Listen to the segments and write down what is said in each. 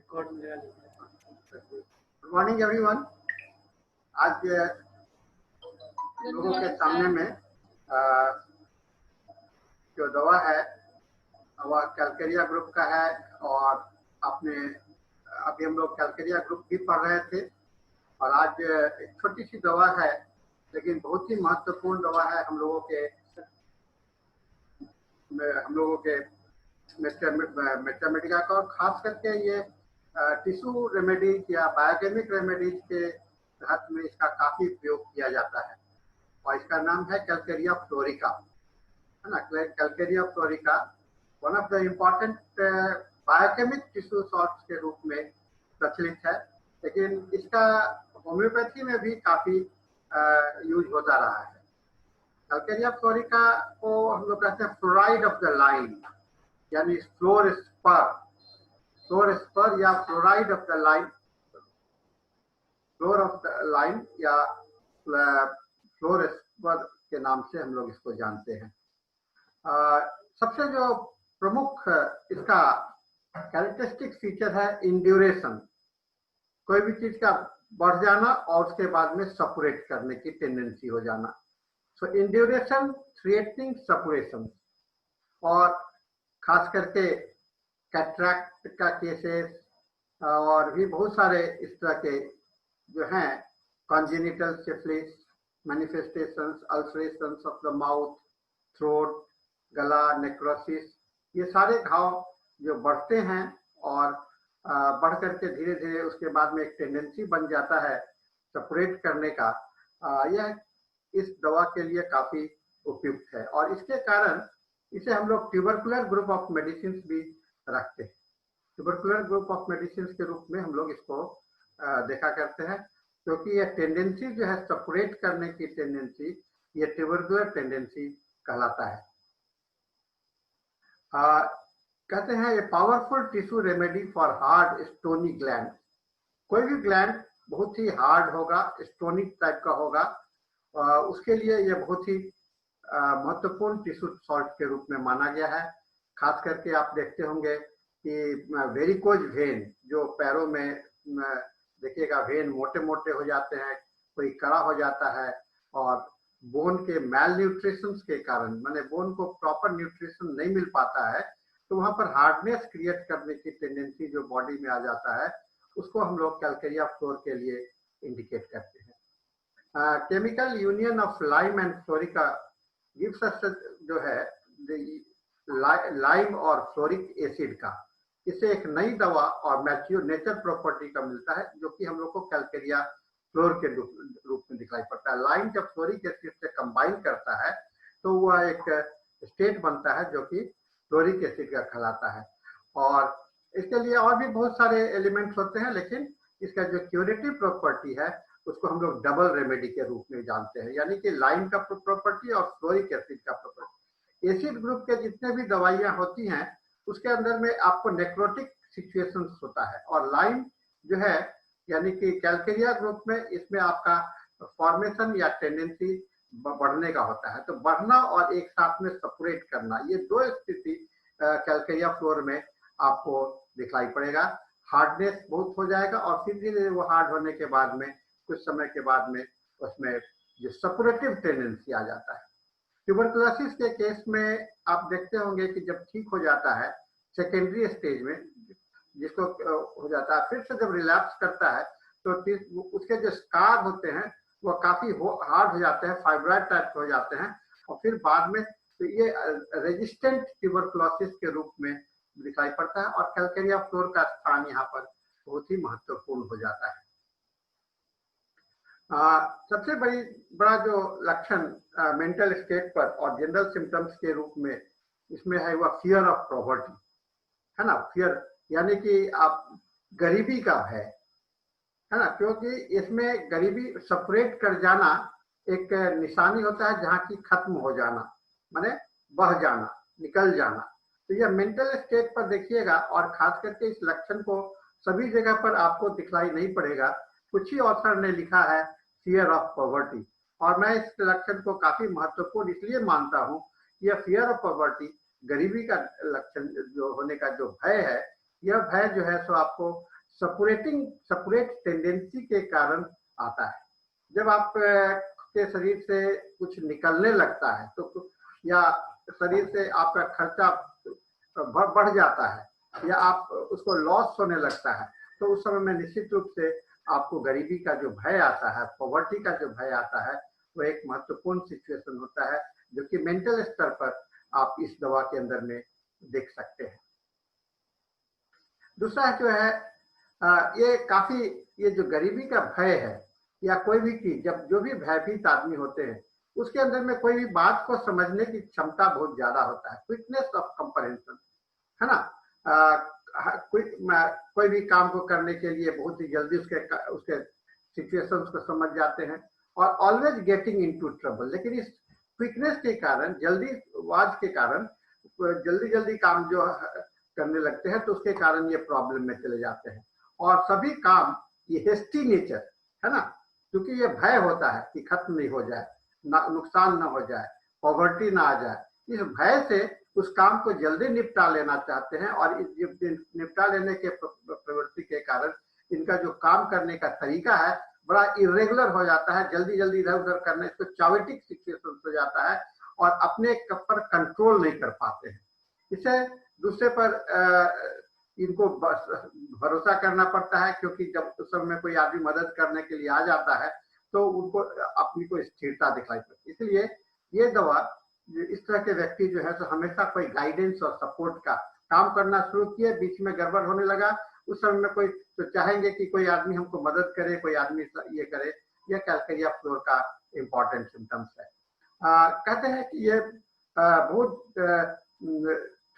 Good morning everyone. आज लोगों के सामने में जो दवा है वह कैलकेरिया ग्रुप का है और आपने अभी हम लोग कैलकेरिया ग्रुप भी पढ़ रहे थे और आज एक छोटी सी दवा है लेकिन बहुत ही महत्वपूर्ण दवा है हम लोगों के मेटामेटिका का, और खास करके ये टिश्यू रेमेडीज या बायोकेमिक रेमेडीज के तहत में इसका काफी प्रयोग किया जाता है और इसका नाम है कैलकेरिया फ्लोरिका, है ना। Calcarea fluorica one of the important biochemic tissue salts के रूप में प्रचलित है, लेकिन इसका होम्योपैथी में भी काफी यूज होता रहा है। कैलकेरिया फ्लोरिका को हम लोग कहते हैं फ्लोराइड ऑफ द लाइन, यानी फ्लोर स्पर या fluoride of the line, floor of the line या फ्लोर स्पर के नाम से हम लोग इसको जानते हैं। सबसे जो प्रमुख इसका कैरेक्टरिस्टिक फीचर है इंड्यूरेशन, कोई भी चीज का बढ़ जाना और उसके बाद में सेपरेट करने की टेंडेंसी हो जाना। सो इंड्यूरेशन, थ्रेटनिंग सेपरेशन, और खास करके कैटरैक्ट का केसेस और भी बहुत सारे इस तरह के जो हैं congenital syphilis, manifestations, ulcerations of the mouth, throat, गला, नेक्रोसिस, ये सारे घाव जो बढ़ते हैं और बढ़ करके धीरे धीरे उसके बाद में एक टेंडेंसी बन जाता है सेपरेट करने का, यह इस दवा के लिए काफी उपयुक्त है और इसके कारण इसे हम लोग ट्यूबरकुलर ग्रुप ऑफ मेडिसिन भी रखते हैं। ट्यूबरकुलर ग्रुप ऑफ मेडिसिन के रूप में हम लोग इसको देखा करते हैं, क्योंकि यह टेंडेंसी जो है सेपरेट करने की टेंडेंसी, ये ट्यूबरकुलर टेंडेंसी कहलाता है। कहते हैं ये powerful tissue remedy for hard stony gland. कोई भी ग्लैंड बहुत ही हार्ड होगा, स्टोनी टाइप का होगा, उसके लिए ये बहुत ही महत्वपूर्ण टिश्यू सॉल्ट के रूप में माना गया है। खास करके आप देखते होंगे कि वेरिकोज वेन, जो पैरों में देखिएगा वेन मोटे मोटे हो जाते हैं, कोई कड़ा हो जाता है, और बोन के मैल न्यूट्रिशन के कारण, माने बोन को प्रॉपर न्यूट्रिशन नहीं मिल पाता है, तो वहां पर हार्डनेस क्रिएट करने की टेंडेंसी जो बॉडी में आ जाता है, उसको हम लोग कैलकेरिया फ्लोर के लिए इंडिकेट करते हैं। Chemical union of lime and fluorica gives us जो है लाइम और फ्लोरिक एसिड का, इससे एक नई दवा और मैच्योर नेचर प्रॉपर्टी का मिलता है, जो कि हम लोग को कैलकेरिया फ्लोर के रूप में दिखाई पड़ता है। लाइम जब फ्लोरिक एसिड से कंबाइन करता है तो वह एक स्टेट बनता है जो कि फ्लोरिक एसिड का कहलाता है, और इसके लिए और भी बहुत सारे एलिमेंट्स होते हैं, लेकिन इसका जो क्यूरेटिव प्रॉपर्टी है उसको हम लोग डबल रेमेडी के रूप में जानते हैं, यानी कि लाइम का प्रॉपर्टी और फ्लोरिक एसिड का प्रॉपर्टी। एसिड ग्रुप के जितने भी दवाइयां होती हैं उसके अंदर में आपको नेक्रोटिक सिचुएशंस होता है, और लाइम जो है यानी कि कैलकेरिया ग्रुप में, इसमें आपका फॉर्मेशन या टेंडेंसी बढ़ने का होता है। तो बढ़ना और एक साथ में सेपरेट करना, ये दो स्थिति कैलकेरिया फ्लोर में आपको दिखाई पड़ेगा। हार्डनेस बहुत हो जाएगा और फिर धीरे वो हार्ड होने के बाद में कुछ समय के बाद में उसमें जो सेपरेटिव टेंडेंसी आ जाता है। ट्यूबरकुलोसिस के केस में आप देखते होंगे कि जब ठीक हो जाता है सेकेंडरी स्टेज में, जिसको हो जाता है, फिर से जब रिलैप्स करता है तो उसके जो स्कार होते हैं वो काफी हार्ड हो जाते हैं, फाइब्राइड टाइप हो जाते हैं, और फिर बाद में तो ये रेजिस्टेंट ट्यूबरकुलोसिस के रूप में दिखाई पड़ता है, और कैलकेरिया फ्लोर का स्थान यहाँ पर बहुत ही महत्वपूर्ण हो जाता है। सबसे बड़ा जो लक्षण मेंटल स्टेट पर और जनरल सिम्टम्स के रूप में इसमें है वह फियर ऑफ पॉवर्टी, है ना। फियर यानी कि आप गरीबी का है ना, क्योंकि इसमें गरीबी सेपरेट कर जाना एक निशानी होता है जहाँ की खत्म हो जाना, माने बह जाना, निकल जाना। तो यह मेंटल स्टेट पर देखिएगा, और खास करके इस लक्षण को सभी जगह पर आपको दिखलाई नहीं पड़ेगा। कुछ ही ऑथर ने लिखा है फियर ऑफ पॉवर्टी, और मैं इस लक्षण को काफी महत्वपूर्ण इसलिए मानता हूँ। यह फियर ऑफ पॉवर्टी, गरीबी का लक्षण जो होने का जो भय है, यह भय जो है सो आपको सपुरेट टेंडेंसी के कारण आता है। जब आप के शरीर से कुछ निकलने लगता है तो या शरीर से आपका खर्चा बढ़ जाता है या आप उसको लॉस होने लगता है, तो उस समय में निश्चित रूप से आपको गरीबी का जो भय आता है, पॉवर्टी का जो भय आता है, वो एक महत्वपूर्ण सिचुएशन होता है जो कि मेंटल स्तर पर आप इस दवा के अंदर में देख सकते हैं। दूसरा जो है ये जो गरीबी का भय है या कोई भी चीज, जब जो भी भयभीत आदमी होते हैं उसके अंदर में कोई भी बात को समझने की क्षमता बहुत ज्यादा होता है, क्विकनेस ऑफ कंप्रहेंशन, है ना। कोई भी काम को करने के लिए बहुत ही जल्दी उसके सिचुएशंस को समझ जाते हैं और ऑलवेज गेटिंग इनटू ट्रबल। लेकिन इस क्विकनेस के कारण, जल्दीबाज के कारण जल्दी काम जो करने लगते हैं तो उसके कारण ये प्रॉब्लम में चले जाते हैं। और सभी काम, ये हेस्टी नेचर है ना, क्योंकि ये भय होता है कि खत्म नहीं हो जाए, नुकसान ना हो जाए, पॉवर्टी ना आ जाए, इस भय से उस काम को जल्दी निपटा लेना चाहते हैं और इस निपटा लेने के प्रवृत्ति के कारण इनका जो काम करने का तरीका है बड़ा इरेगुलर हो जाता है, जल्दी इधर उधर करने, इसको चावेटिक सिचुएशन हो जाता है और अपने पर कंट्रोल नहीं कर पाते हैं। इसे दूसरे पर इनको भरोसा करना पड़ता है, क्योंकि जब उस समय कोई आदमी मदद करने के लिए आ जाता है तो उनको अपनी को स्थिरता दिखाई पड़ती है। इसलिए ये दवा इस तरह के व्यक्ति जो है तो हमेशा कोई गाइडेंस और सपोर्ट का काम करना शुरू किए, बीच में गड़बड़ होने लगा, उस समय में कोई तो चाहेंगे कि कोई आदमी हमको मदद करे, कोई आदमी ये करे। यह कैलकेरिया फ्लोर का इम्पोर्टेंट सिम्टम्स है। कहते हैं कि ये बहुत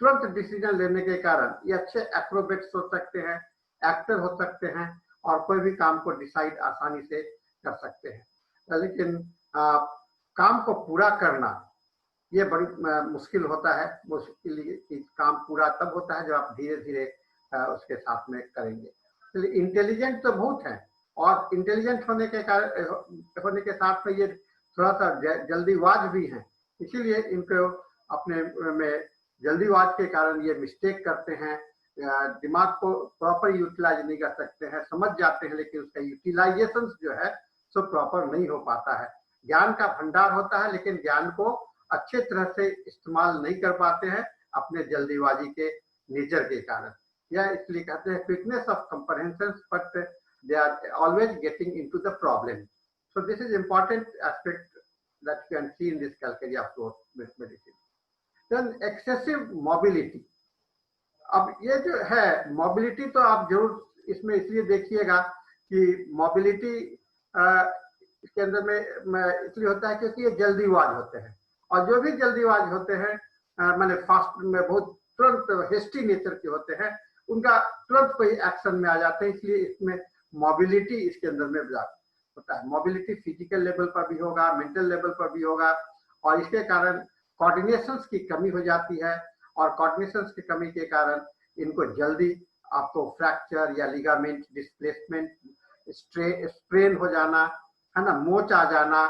तुरंत डिसीजन लेने के कारण ये अच्छे एक्रोबेट्स हो सकते हैं, एक्टर हो सकते हैं और कोई भी काम को डिसाइड आसानी से कर सकते हैं। लेकिन काम को पूरा करना ये बड़ी मुश्किल होता है। मुश्किल काम पूरा तब होता है जब आप धीरे धीरे उसके साथ में करेंगे। इंटेलिजेंट तो बहुत है और इंटेलिजेंट होने के साथ में ये थोड़ा सा जल्दीबाज भी हैं, इसीलिए इनको अपने में जल्दीबाज के कारण ये मिस्टेक करते हैं, दिमाग को प्रॉपर यूटिलाइज नहीं कर सकते हैं, समझ जाते हैं लेकिन उसका यूटिलाइजेशन जो है सो प्रॉपर नहीं हो पाता है। ज्ञान का भंडार होता है लेकिन ज्ञान को अच्छे तरह से इस्तेमाल नहीं कर पाते हैं अपने जल्दीबाजी के नेचर के कारण। यह इसलिए कहते हैं quickness of comprehension but they are always getting into the problem. So this is important aspect that you can see in this calcarea fluor medicine. Then excessive mobility. अब ये जो है मोबिलिटी तो आप जरूर इसमें इसलिए देखिएगा कि मोबिलिटी इसके अंदर में इसलिए होता है क्योंकि ये जल्दीबाज होते हैं और जो भी जल्दीबाज होते हैं माने फास्ट में बहुत तुरंत हेस्टी नेचर के होते हैं, उनका तुरंत कोई एक्शन में आ जाते हैं, इसलिए इसमें मोबिलिटी इसके अंदर में होता है। मोबिलिटी फिजिकल लेवल पर भी होगा, मेंटल लेवल पर भी होगा और इसके कारण कोऑर्डिनेशंस की कमी हो जाती है और कोऑर्डिनेशंस की कमी के कारण इनको जल्दी आपको फ्रैक्चर या लिगामेंट डिस्प्लेसमेंट, स्ट्रेन हो जाना, है ना, मोच आ जाना,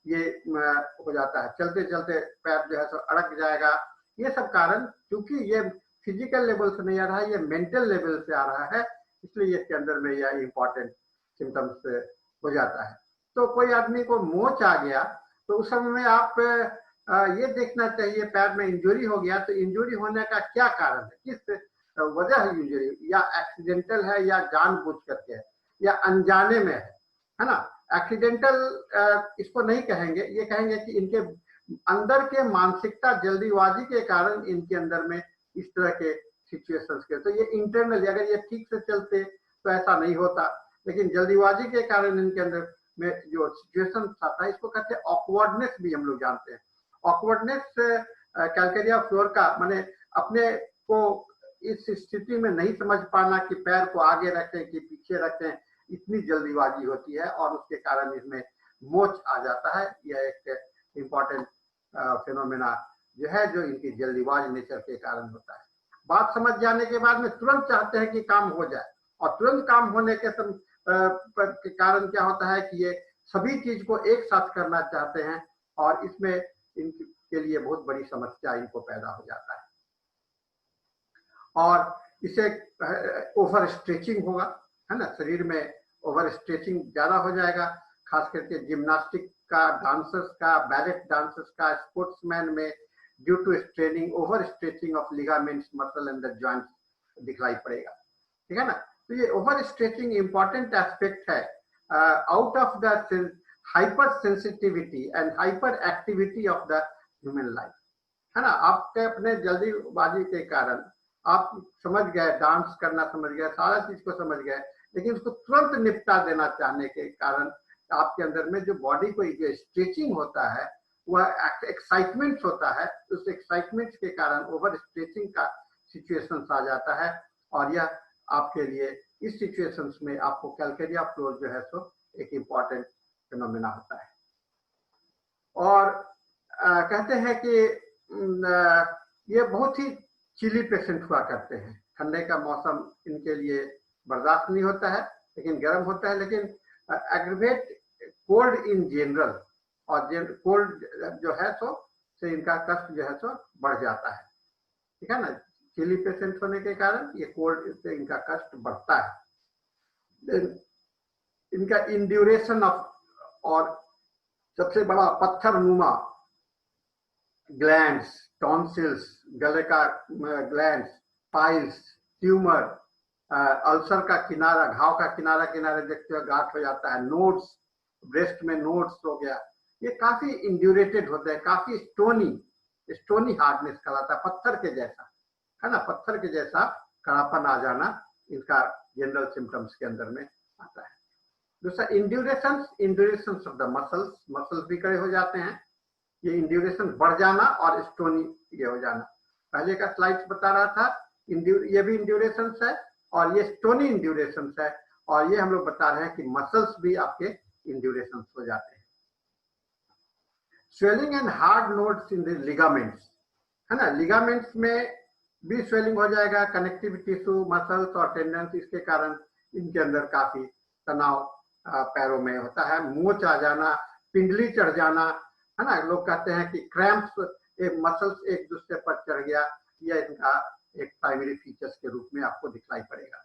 ये हो जाता है। चलते चलते पैर जो है तो अड़क जाएगा। ये सब कारण, क्योंकि ये फिजिकल लेवल से नहीं आ रहा है, ये मेंटल लेवल से आ रहा है, इसलिए इसके अंदर में यह इंपॉर्टेंट सिम्टम्स हो जाता है। तो कोई आदमी को मोच आ गया तो उस समय में आप ये देखना चाहिए, पैर में इंजरी हो गया तो इंजरी होने का क्या कारण है, किस वजह है इंजरी, या एक्सीडेंटल है या जानबूझ करके है या अनजाने में है ना। एक्सीडेंटल इसको नहीं कहेंगे, ये कहेंगे कि इनके अंदर के मानसिकता जल्दीबाजी के कारण इनके अंदर में इस तरह के सिचुएशंस के, तो ये इंटरनली अगर ये ठीक से चलते तो ऐसा नहीं होता, लेकिन जल्दीबाजी के कारण इनके अंदर में जो सिचुएशन आता है इसको कहते हैं ऑकवर्डनेस भी हम लोग जानते हैं। ऑकवर्डनेस कैलकेरिया फ्लोर का माने अपने को इस स्थिति में नहीं समझ पाना कि पैर को आगे रखें कि पीछे रखें, इतनी जल्दीबाजी होती है और उसके कारण इसमें मोच आ जाता है। यह एक इम्पॉर्टेंट फिनोमेना जो है जो इनकी जल्दीबाज नेचर के कारण होता है। बात समझ जाने के बाद में तुरंत चाहते हैं कि काम हो जाए और तुरंत काम होने के कारण क्या होता है कि ये सभी चीज को एक साथ करना चाहते हैं और इसमें इनके लिए बहुत बड़ी समस्या इनको पैदा हो जाता है और इसे ओवर स्ट्रेचिंग होगा। है ना, शरीर में ओवर स्ट्रेचिंग ज्यादा हो जाएगा, खास करके जिम्नास्टिक का, डांसर्स का, बैलेट डांसर्स का, स्पोर्ट्समैन में due to straining, over stretching of ligaments, muscle and the joints दिखलाई पड़ेगा, ठीक है ना। तो ये ओवर स्ट्रेचिंग इंपॉर्टेंट एस्पेक्ट है out of the hyper sensitivity and hyper activity of the human life, है ना। आपके अपने जल्दीबाजी के कारण आप समझ गए, डांस करना समझ गए, सारा चीज को समझ गए, लेकिन उसको तुरंत निपटा देना चाहने के कारण आपके अंदर में जो बॉडी को जो स्ट्रेचिंग होता है, वह एक्साइटमेंट होता है, उस एक्साइटमेंट के कारण ओवर स्ट्रेचिंग का सिचुएशन आ जाता है, और यह आपके लिए इस सिचुएशंस में आपको कैलकेरिया फ्लोर जो है सो एक इम्पॉर्टेंट फिनोमेना होता है। और कहते हैं कि ये बहुत ही चिली पेशेंट हुआ करते हैं, ठंडे का मौसम इनके लिए बर्दाश्त नहीं होता है, लेकिन गर्म होता है, लेकिन एग्रीवेट कोल्ड इन जनरल, और कोल्ड जो है सो से इनका कष्ट जो है सो बढ़ जाता है, ठीक है ना। चिली पेशेंट होने के कारण ये कोल्ड से इनका कष्ट बढ़ता है। इनका इंड्यूरेशन ऑफ, और सबसे बड़ा पत्थर नुमा ग्लैंड्स, टॉन्सिल्स, गले का ग्लैंड्स, पाइल्स, ट्यूमर, अल्सर का किनारा, घाव का किनारा किनारे देखते हो गांठ हो जाता है, नोड्स, ब्रेस्ट में नोड्स हो गया, ये काफी इंड्यूरेटेड होते हैं, काफी स्टोनी हार्डनेस कहलाता है, पत्थर के जैसा, है ना, पत्थर के जैसा कड़ापन आ जाना इनका जनरल सिम्टम्स के अंदर में आता है। दूसरा इंड्यूरेशन ऑफ द मसल्स भी कड़े हो जाते हैं, ये इंड्यूरेशन बढ़ जाना और स्टोनी ये हो जाना। पहले का स्लाइड्स बता रहा था, ये भी इंड्यूरेशन है और ये स्टोनी इंड्यूरेशन है, और ये हम लोग बता रहे हैं कि मसल्स भी आपके इंड्यूरेशन हो जाते हैं। Swelling and hard nodes in the ligaments, है ना, लिगामेंट्स में भी स्वेलिंग हो जाएगा, कनेक्टिव टिश्यू, मसल्स और टेंडेंस, इसके कारण इनके अंदर काफी तनाव पैरों में होता है, मोच आ जाना, पिंडली चढ़ जाना, है ना। लोग कहते हैं कि क्रैम्प्स, एक मसल्स एक दूसरे पर चढ़ गया, यह इनका एक प्राइमरी फीचर्स के रूप में आपको दिखलाई पड़ेगा।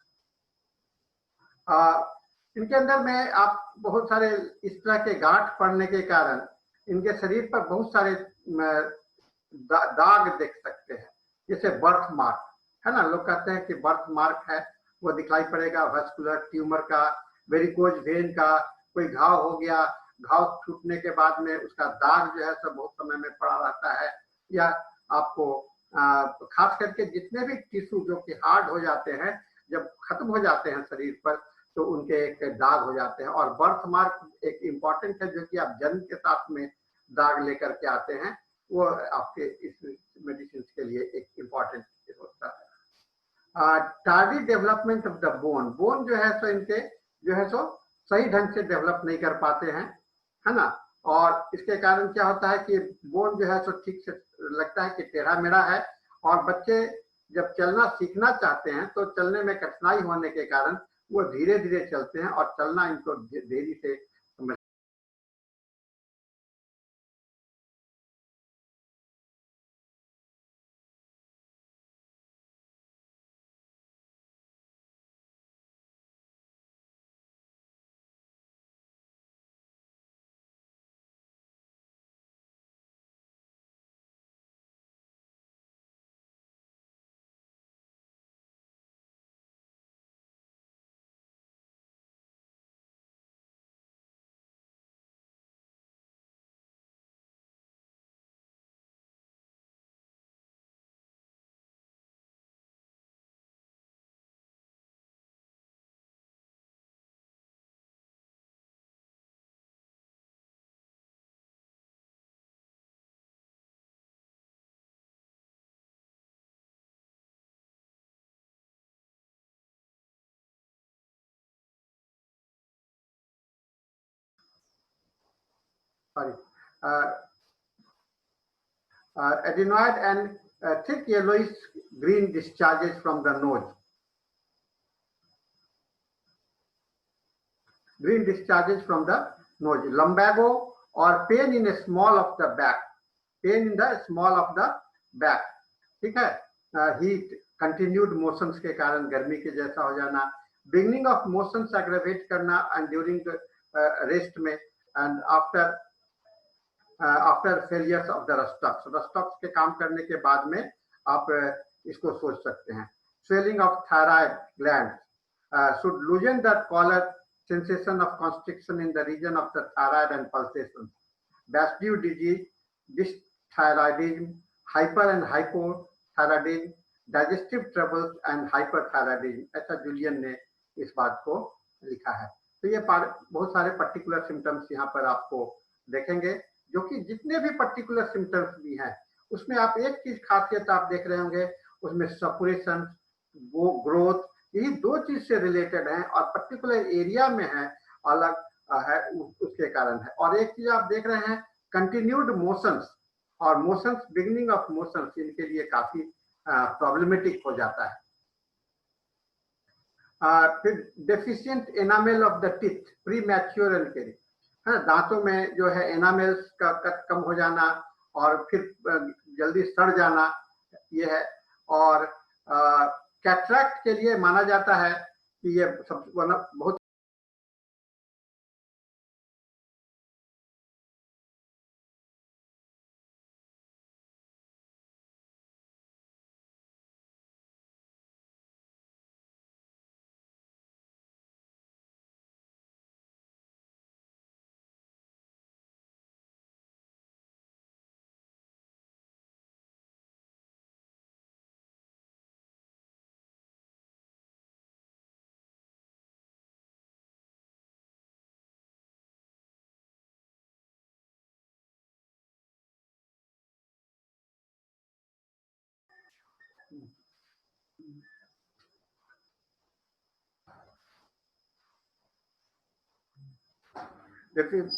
इनके अंदर में आप बहुत सारे इस तरह के गांठ पड़ने के कारण इनके शरीर पर बहुत सारे दाग देख सकते हैं, जैसे बर्थ मार्क, है ना। लोग कहते हैं कि बर्थ मार्क है, वो दिखलाई पड़ेगा, वेस्कुलर ट्यूमर का, वेरिकोज वेन का, कोई घाव हो गया, घाव छूटने के बाद में उसका दाग जो है सब बहुत समय में पड़ा रहता है, या आपको खास करके जितने भी टिश्यू जो कि हार्ड हो जाते हैं, जब खत्म हो जाते हैं शरीर पर, तो उनके एक दाग हो जाते हैं। और बर्थ मार्क एक इम्पॉर्टेंट है, जो कि आप जन्म के साथ में दाग लेकर के आते हैं, वो आपके इस मेडिसिन के लिए एक इम्पॉर्टेंट होता है। Tardy development of the bone जो है सो इनके जो है सो सही ढंग से डेवलप नहीं कर पाते हैं, है ना। और इसके कारण क्या होता है कि बोन जो है सो ठीक से लगता है कि टेढ़ा मेढ़ा है, और बच्चे जब चलना सीखना चाहते हैं तो चलने में कठिनाई होने के कारण वो धीरे धीरे चलते हैं, और चलना इनको देरी से समझ। Adenoid and thick yellowish green discharges from the nose. Green discharges from the nose. Lumbago or pain in a small of the back. Pain in the small of the back. ठीक है। हीट, कंटिन्यूड मोशंस के कारण गर्मी के जैसा हो जाना, beginning of motions aggravate करना एंड ड्यूरिंग रेस्ट में and after failures of the rhus tox, rhus tox के काम करने के बाद में आप इसको सोच सकते हैं। Swelling of thyroid gland should loosen the collar sensation of constriction in the region of the thyroid and pulsations. Bastille disease, dysthyroidism, hyper and hypothyroidism, digestive troubles and hyperthyroidism, ऐसा जूलियन ने इस बात को लिखा है। तो ये बहुत सारे पर्टिकुलर सिम्टम्स यहाँ पर आपको देखेंगे, जो कि जितने भी पर्टिकुलर सिम्टम्स भी हैं उसमें आप एक चीज खासियत आप देख रहे होंगे, उसमें सपुरेशन, ग्रोथ, यही दो चीज से रिलेटेड है और पर्टिकुलर एरिया में है, अलग है, उसके कारण है। और एक चीज आप देख रहे हैं कंटिन्यूड मोशंस, और मोशंस, बिगिनिंग ऑफ मोशंस इनके लिए काफी प्रॉब्लमेटिक हो जाता है। फिर deficient enamel of the teeth, premature एनकेरी, दांतों में जो है एनामेल्स का कट कम हो जाना और फिर जल्दी सड़ जाना, ये है। और कैटरैक्ट के लिए माना जाता है कि ये सब बहुत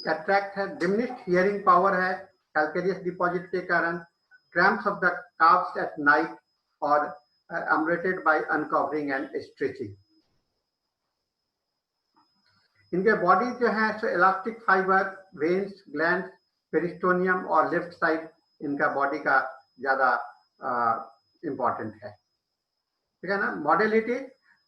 कैटरैक्ट है, डिमिनिश्ड हियरिंग पावर है कैल्केरियस डिपॉजिट के कारण, cramps of the calves at night और ameliorated by uncovering and stretching. इनके बॉडी जो है सो elastic fibre, veins, glands, periosteum और लेफ्ट साइड इनका बॉडी का ज्यादा इंपॉर्टेंट है, ठीक है ना। Modality,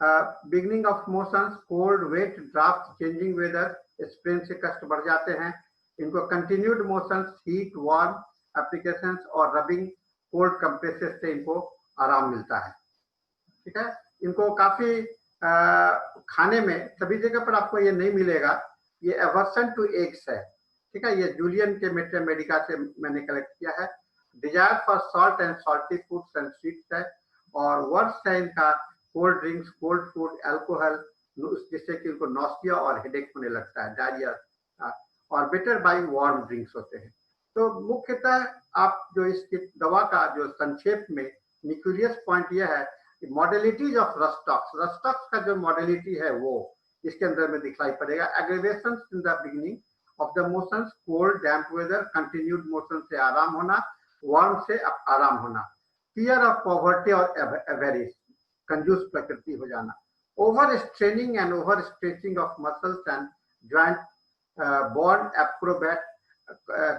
beginning of motions, cold, wet, draft, changing weather, sprain से कष्ट बढ़ जाते हैं। इनको continued motions, heat, warm applications और रबिंग, कोल्ड कंप्रेसेस से इनको आराम मिलता है, ठीक है। इनको काफी खाने में सभी जगह पर आपको ये नहीं मिलेगा, ये एवर्सन टू एग्स है, ठीक है। ये जूलियन के मेडिका से मैंने कलेक्ट किया है। Desire for salt and salty foods and sweets है, और वर्ड्स है इनका cold drinks, cold food, alcohol, जिससे कि उनको नॉस्टिया और हेडेक होने लगता है, डायरिया, और बेटर बाय वार्म ड्रिंक्स होते हैं। तो मुख्यतः आप जो इसकी दवा का जो संक्षेप में न्यूक्लियस पॉइंट यह है कि मॉडलिटीज ऑफ रस्टॉक्स, रस्टॉक्स का जो मॉडलिटी है वो इसके अंदर में दिखाई पड़ेगा। Aggravation in the beginning of the motions, cold damp weather, continued motion से आराम होना, वार्म से आराम होना, फियर ऑफ पॉवर्टी और एवेरिस, कंजूस प्रकृति हो जाना, over straining and over stretching of muscles and joint, born acrobat,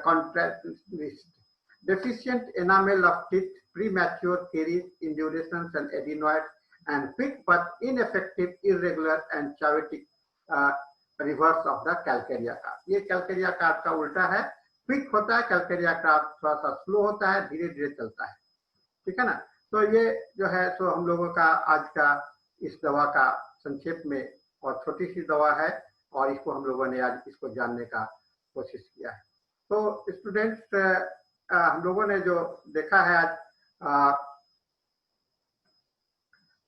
contrast, deficient enamel of teeth, premature caries, indurations and adenoids, and quick but ineffective, irregular and chaotic reverse of the calcaria का। ये calcarea card का उल्टा है, quick होता है, calcarea card थोड़ा सा slow होता है, धीरे धीरे चलता है, ठीक है ना। तो ये जो है तो हम लोगों का आज का इस दवा का संक्षेप में, और छोटी सी दवा है, और इसको हम लोगों ने आज इसको जानने का कोशिश किया है। तो स्टूडेंट्स, हम लोगों ने जो देखा है आज,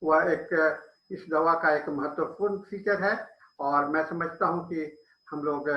वह एक इस दवा का एक महत्वपूर्ण फीचर है, और मैं समझता हूं कि हम लोग